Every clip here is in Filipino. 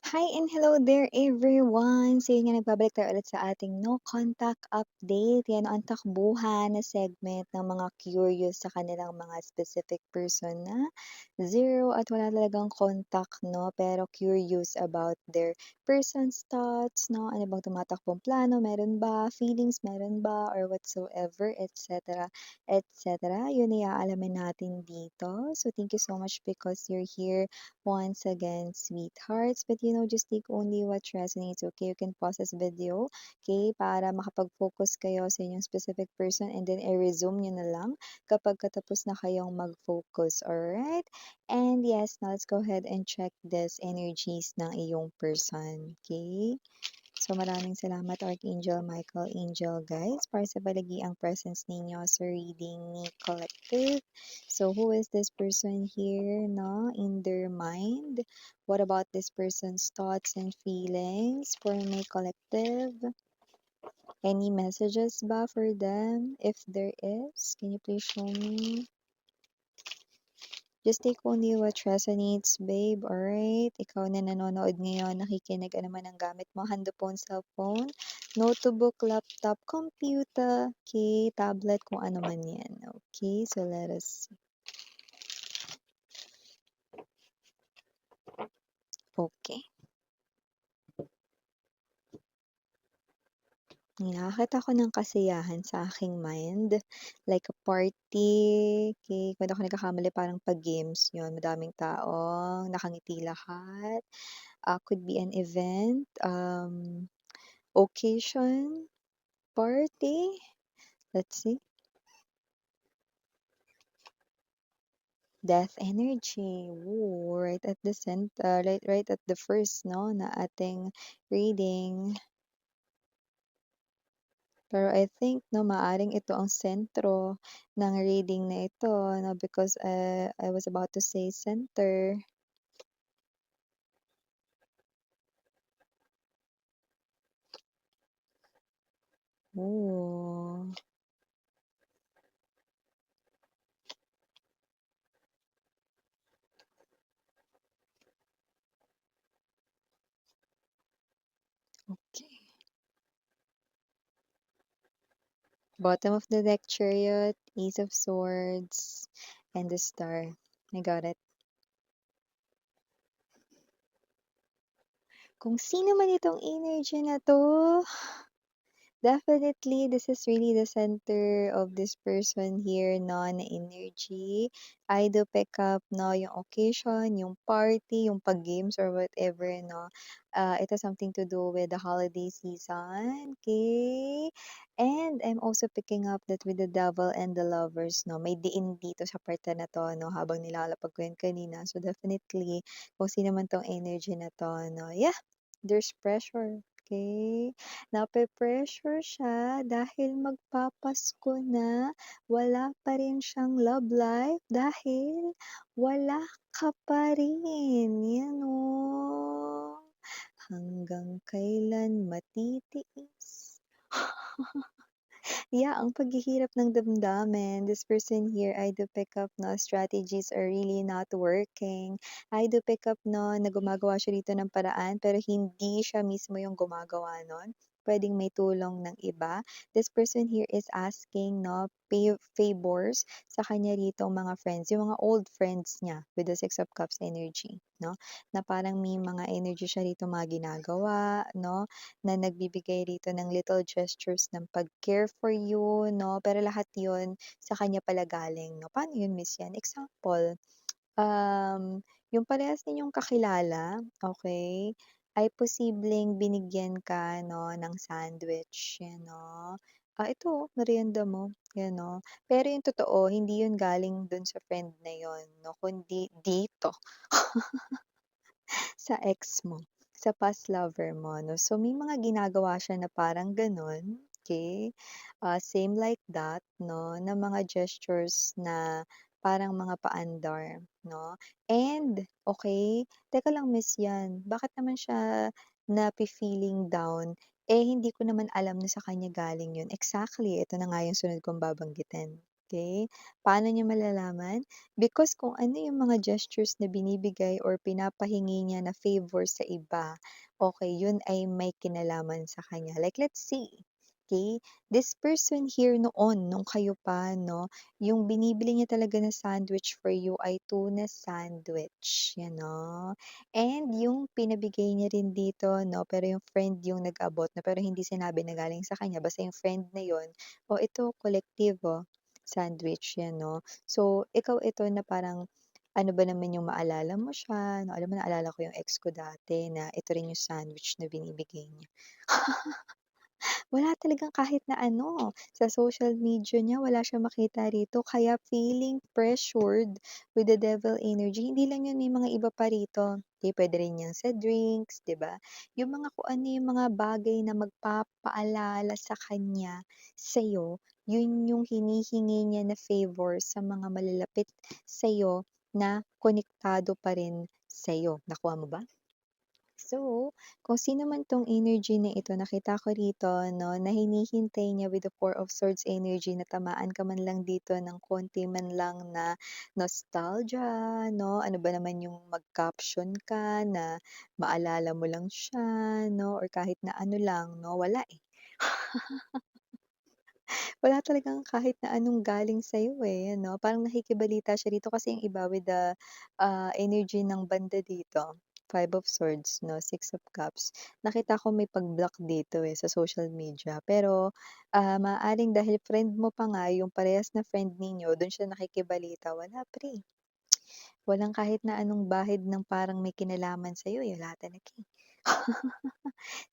Hi and hello there everyone! So yun nga nagbabalik tayo ulit sa ating no contact update. Yan ang takbuhan na segment ng mga curious sa kanilang mga specific person na zero at wala talagang contact, no? Pero curious about their person's thoughts, no? Ano bang tumatakbong plano? Meron ba? Feelings? Meron ba? Or whatsoever, etc. etc. Yun ay aalamin natin dito. So thank you so much because you're here once again, sweethearts. But just take only what resonates, okay? You can pause this video, okay? Para makapag-focus kayo sa inyong specific person and then i-resume nyo na lang kapag katapos na kayong mag-focus, alright? And yes, now let's go ahead and check this energies ng iyong person, okay? So maraming salamat Archangel Michael Angel guys para sa palagiang presence ninyo sa reading ni Collective. So who is this person here no in their mind? What about this person's thoughts and feelings for my collective? Any messages ba for them? If there is, can you please show me? Just take only what resonates, babe. Alright? Ikaw na nanonood ngayon, nakikinig, ano man ang gamit mo, handphone, cellphone, notebook, laptop, computer, okay, tablet, kung ano man yan. Okay, so let us see. Okay. Nakakita ko ng kasiyahan sa aking mind, like a party, okay, kung di ako nagkakamali parang pag-games yun, madaming tao, nakangiti lahat, could be an event, occasion, party, let's see, death energy, ooh, right at the center, right at the first, no, na ating reading. Pero I think 'no, maaaring ito ang sentro ng reading na ito 'no, because, I was about to say center. Oh, okay. Bottom of the deck, Chariot, Ace of Swords, and the Star. I got it. Kung sino man itong energy na 'to, definitely, this is really the center of this person here, no, na energy. I do pick up, no, yung occasion, yung party, yung pag-games or whatever, no. It has something to do with the holiday season, okay? And I'm also picking up that with the devil and the lovers, no, may diin dito sa parte na to, no, habang nilalapag ko yun kanina. So definitely, kung sino man tong energy na to, no, yeah, there's pressure, okay? Nape-pressure siya dahil magpapasko na, wala pa rin siyang love life dahil wala ka pa rin, yan oh. Hanggang kailan matitiis? Yeah, ang paghihirap ng damdamin. This person here, I do pick up na strategies are really not working. I do pick up no, na gumagawa siya dito ng paraan pero hindi siya mismo yung gumagawa nun. Pwedeng may tulong ng iba. This person here is asking no, favors sa kanya rito mga friends, yung mga old friends niya with the Six of Cups energy, no? Na parang may mga energy siya rito mga ginagawa, no? Na nagbibigay rito ng little gestures ng pag-care for you, no? Pero lahat yun sa kanya pala galing, no? Paano yun, Miss Yan? Example, yung parehas ninyong kakilala, okay, ay posibleng binigyan ka, no, ng sandwich, yan, no? Ito, merienda mo, yan, no? Pero yung totoo, hindi yun galing dun sa friend na yun, no? Kundi dito. Sa ex mo, sa past lover mo 'no. So may mga ginagawa siya na parang gano'n, okay, same like that 'no, na mga gestures na parang mga paandar 'no. And okay, teka lang Miss Yan, bakit naman siya nafi-feeling down, eh, hindi ko naman alam na sa kanya galing 'yun. Exactly, ito na nga yung sunod kong babanggitin. Okay, paano niya malalaman? Because kung ano yung mga gestures na binibigay or pinapahingi niya na favor sa iba, okay, yun ay may kinalaman sa kanya. Like let's say, okay, this person here noon nung kayo pa 'no, yung binibili niya talaga na sandwich for you ay tuna sandwich, you know? And yung pinabigay niya rin dito 'no, pero yung friend yung nag-abot na pero hindi sinabi na galing sa kanya, basta yung friend na yun, "Oh, ito kolektibo." Sandwich 'yan 'no. So, ikaw ito na parang ano ba naman yung maalala mo siya 'no, alam mo naalala ko yung ex ko dati na ito rin yung sandwich na binibigay niya. Wala talagang kahit na ano, sa social media niya wala siyang makita rito kaya feeling pressured with the devil energy. Hindi lang yun, may mga iba pa rito. Di puwede rin yan sa drinks, 'di ba? Yung mga kung ano yung mga bagay na magpapaalala sa kanya, sa'yo, yun yung hinihingi niya na favor sa mga malalapit sa'yo na konektado pa rin sa'yo. Nakuha mo ba? So, kung sino man 'tong energy na ito, nakita ko rito 'no, na hinihintay niya with the Four of Swords energy na tamaan ka man lang dito ng konti man lang na nostalgia 'no, ano ba naman yung mag-caption ka na maalala mo lang siya 'no, or kahit na ano lang 'no, wala, eh. Wala talagang kahit na anong galing sa'yo, eh, ano, parang nakikibalita siya dito kasi yung iba with the, energy ng banda dito, Five of Swords 'no, Six of Cups, nakita ko may pag-block dito, eh, sa social media. Pero, maaaring dahil friend mo pa nga, yung parehas na friend ninyo, dun siya nakikibalita, wala pre, walang kahit na anong bahid ng parang may kinalaman sa'yo, eh, wala talaga, eh.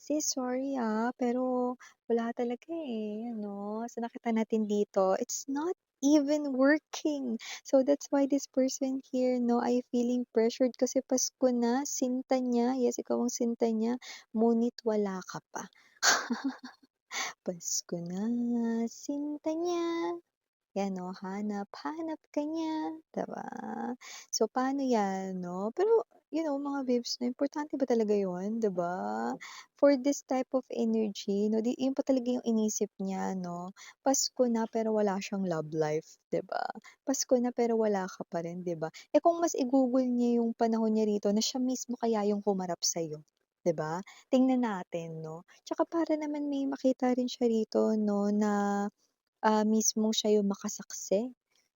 Sis, sorry, pero wala talaga, eh, ano, sa nakita natin dito, it's not even working. So that's why this person here 'no, ay feeling pressured kasi Pasko na, sinta niya, yes, ikaw ang sinta niya, ngunit wala ka pa. Pasko na, sinta niya. 'Yan 'no, hanap-hanap ka niya, 'di ba? So, paano 'yan 'no? Pero, mga babes 'no, importante ba talaga 'yun, 'di ba? For this type of energy 'no, 'yun pa talaga yung inisip niya 'no, Pasko na pero wala siyang love life, 'di ba? Pasko na pero wala ka pa rin, 'di ba? Eh, kung mas i-Google niya yung panahon niya rito na siya mismo kaya yung humarap sa'yo, 'di ba? Tingnan natin 'no. Tsaka para naman may makita rin siya rito 'no na mismong siya yung makasaksi.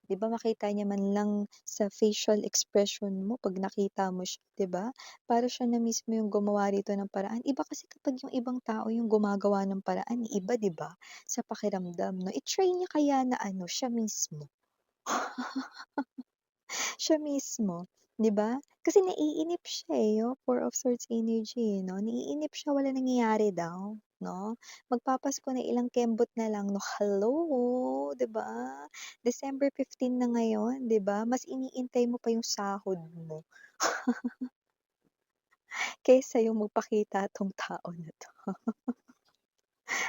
'Di ba makita niya man lang sa facial expression mo 'pag nakita mo siya, 'di ba? Para siya na mismo yung gumawa rito ng paraan. Iba kasi kapag yung ibang tao yung gumagawa ng paraan, iba 'di ba, sa pakiramdam 'no. I-try niya kaya na ano, siya mismo. Siya mismo, 'di ba? Kasi naiinip siya, eh, yung Four of Swords energy, eh, 'no? Naiinip siya, walang nangyayari daw, 'no? Magpapasko na, ilang kembot na lang 'no, hello, 'di ba? December 15 na ngayon, 'di ba? Mas iniintay mo pa yung sahod mo kaysa yung magpakita 'tong tao na 'to.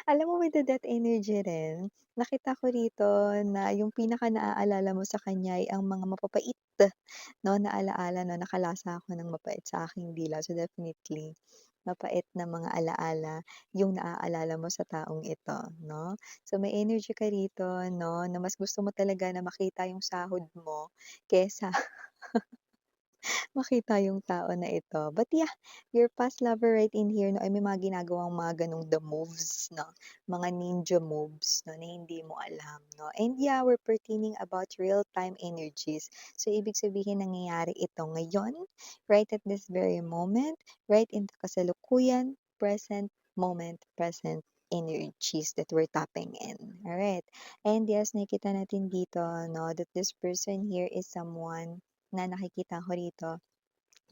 Alam mo with the death energy rin, nakita ko rito na yung pinaka-naaalala mo sa kanya ay ang mga mapapait 'no, na ala-ala 'no, nakalasa ako ng mapait sa aking dila. So, definitely mapait na mga ala-ala yung naaalala mo sa taong ito 'no. So, may energy ka rito 'no, na mas gusto mo talaga na makita yung sahod mo kesa makita yung tao na ito. But yeah, your past lover right in here 'no, ay may mga ginagawang mga gano'ng the moves 'no, mga ninja moves 'no, na hindi mo alam 'no. And yeah, we're pertaining about real-time energies. So, ibig sabihin nangyayari ito ngayon, right at this very moment, right in the kasalukuyan, present moment, present energies that we're tapping in. Alright. And yes, nakikita natin dito 'no, that this person here is someone na nakikita ko rito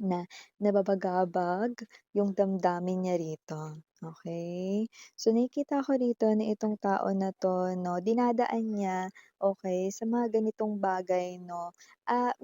na nababagabag yung damdamin niya rito, okey? So, nakikita ko rito na itong tao na 'to 'no, dinadaan niya, okey, sa mga ganitong bagay 'no.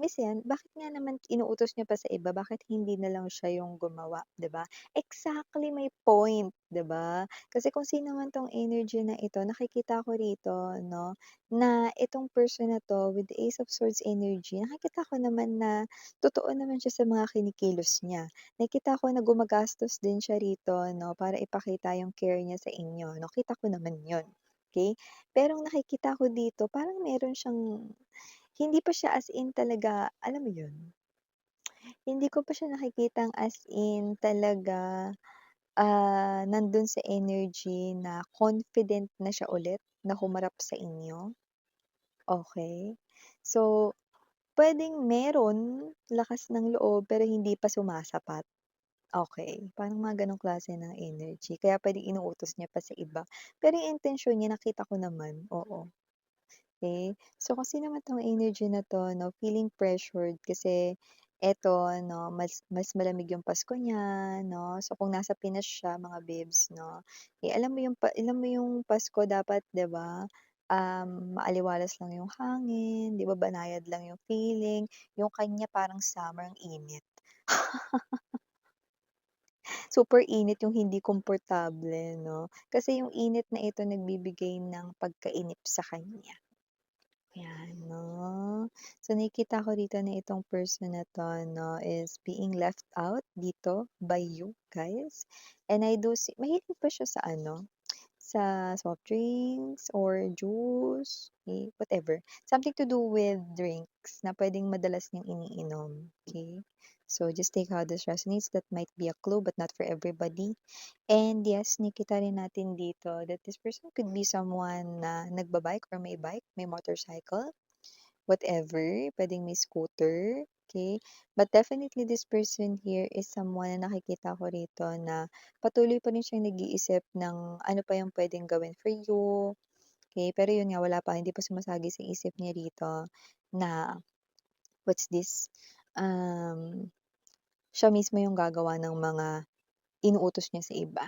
Minsan bakit nga naman inuutos niya pa sa iba, bakit hindi na lang siya yung gumawa, 'di ba? Exactly my point, 'di ba? Kasi kung sino man 'tong energy na ito, nakikita ko rito 'no, na itong person na 'to with the Ace of Swords energy, nakikita ko naman na totoo naman siya sa mga kinikilos niya. Nakita ko na gumagastos din siya rito 'no, para ipakita yung care niya sa inyo 'no, kita ko naman yun. okey? Pero ang nakikita ko dito parang meron siyang hindi pa siya as in talaga, alam mo yun? Hindi ko pa siya nakikitang as in talaga, nandun sa energy na confident na siya ulit na humarap sa inyo, okey? So, puwedeng meron lakas ng loob pero hindi pa sumasapat, okey? Parang mga gano'ng klase ng energy kaya puwedeng inuutos niya pa sa iba. Pero yung intensyon niya nakita ko naman, oo. Okay. So, kasi naman 'tong energy na 'to 'no, feeling pressured kasi eto 'no, mas malamig yung Pasko niya 'no. So, kung nasa Pinas siya mga bibs 'no, eh, alam mo yung Pasko dapat 'di ba, maaliwalas lang yung hangin, 'di ba banayad lang yung feeling. Yung kanya parang summer ang init. Super init yung hindi komportable 'no, kasi yung init na ito nagbibigay ng pagkainip sa kanya. Ayan 'no. So, nakikita ko dito na itong person na 'to 'no, is being left out dito by you guys. And I do see mahilig pa siya sa ano, sa soft drinks or juice, eh, whatever. Something to do with drinks na puwedeng madalas niyang iniinom, okey? So, just take how this resonates. That might be a clue but not for everybody. And yes, nakita rin natin dito that this person could be someone na nagba-bike or may bike, may motorcycle, whatever, puwedeng may scooter, okay. But definitely this person here is someone na nakikita ko rito na patuloy pa rin siyang nag-iisip ng ano pa yung puwedeng gawin for you, okay. Pero yun nga wala pa, hindi pa sumasagi sa isip niya rito na what's this, um, siya mismo yung gagawa ng mga inuutos niya sa iba.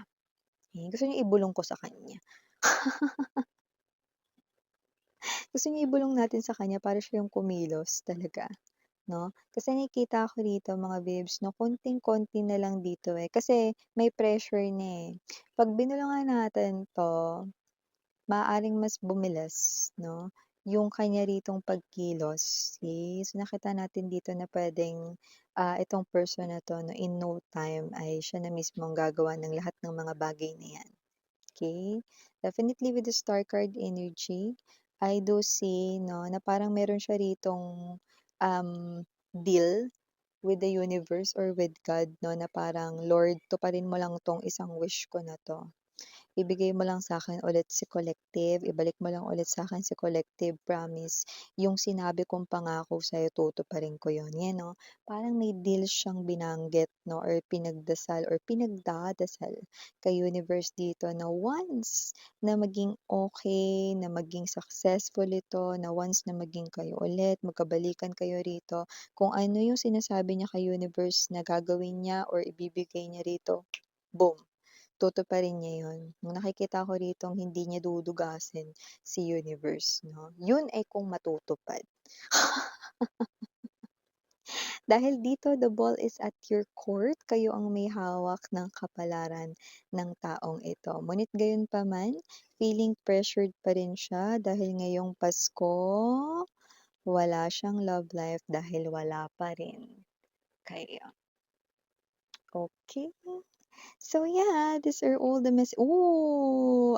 Eh, gusto niya ibulong ko sa kanya. Gusto niya ibulong natin sa kanya para siya yung kumilos talaga, 'no? Kasi nakikita ko rito mga babes 'no, konting-konti na lang dito, eh, kasi may pressure na, eh. 'Pag binulungan natin 'to, maaaring mas bumilis 'no, yung kanya ritong pagkilos, okey? So, nakita natin dito na puwedeng, itong person na 'to 'no, in no time ay siya na mismo ang gagawa ng lahat ng mga bagay na 'yan. Okay, definitely with the star card energy, I do see 'no, na parang meron siya ritong, um, deal with the universe or with God 'no, na parang, "Lord, tuparin mo lang 'tong isang wish ko na 'to." Ibigay mo lang sa'kin ulit si collective, ibalik mo lang ulit sa'kin si collective promise. Yung sinabi kong pangako sa'yo tutuparin ko yun, 'yan 'no. Parang may deal siyang binanggit 'no or pinagdasal or pinagdadasal kay universe dito na once na maging okey, na maging successful ito, na once na maging kayo ulit, magkabalikan kayo rito, kung ano yung sinasabi niya kay universe na gagawin niya or ibibigay niya rito, boom! Tutuparin niya yun. Yung nakikita ko ritong hindi niya dudugasin si universe 'no, yun ay kung matutupad. Dahil dito the ball is at your court, kayo ang may hawak ng kapalaran ng taong ito. Ngunit gayunpaman, feeling pressured pa rin siya dahil ngayong Pasko, wala siyang love life dahil wala pa rin kayo. Okey. So yeah, these are all the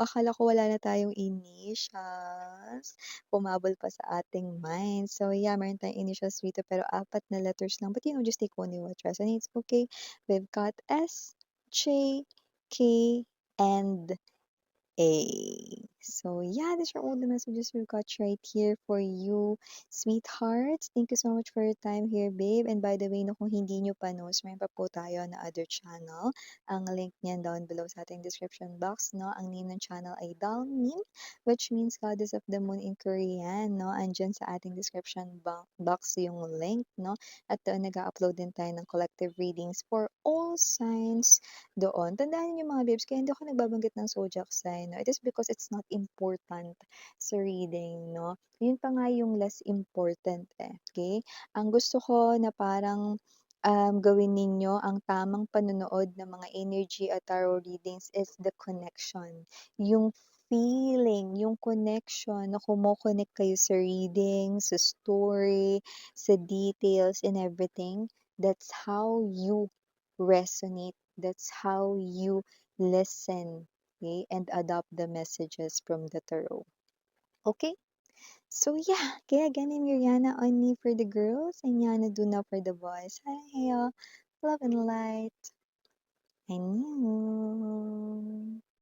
akala ko wala na tayong initials. Humabol pa sa ating mind. So yeah, meron tayong initials dito pero 4 na letters lang. But you know, just take only what resonates, okay? We've got S, J, K, and A. So yeah, these are all the messages we've got right here for you, sweethearts. Thank you so much for your time here, babe. And by the way, no, kung hindi nyo pa knows, meron pa po tayo na other channel. Ang link niyan down below sa ating description box, no? Ang name ng channel ay Dalmin, which means Goddess of the Moon in Korean, no? Andyan sa ating description box yung link, no? At doon nag-upload din tayo ng collective readings for all signs doon. Tandaan niyo mga babes, kaya hindi ako nagbabanggit ng zodiac sign, no? It is because it's not important sa reading, no? Yun pa nga yung less important, eh, okay? Ang gusto ko na parang gawin ninyo ang tamang panonood ng mga energy at tarot readings is the connection. Yung feeling, yung connection na kumo-connect kayo sa reading, sa story, sa details and everything. That's how you resonate. That's how you listen okay, and adopt the messages from the tarot. Okay? So yeah, kaya ganin Mariana only for the girls and Yana Duna for the boys. Hi, love and light. I knew.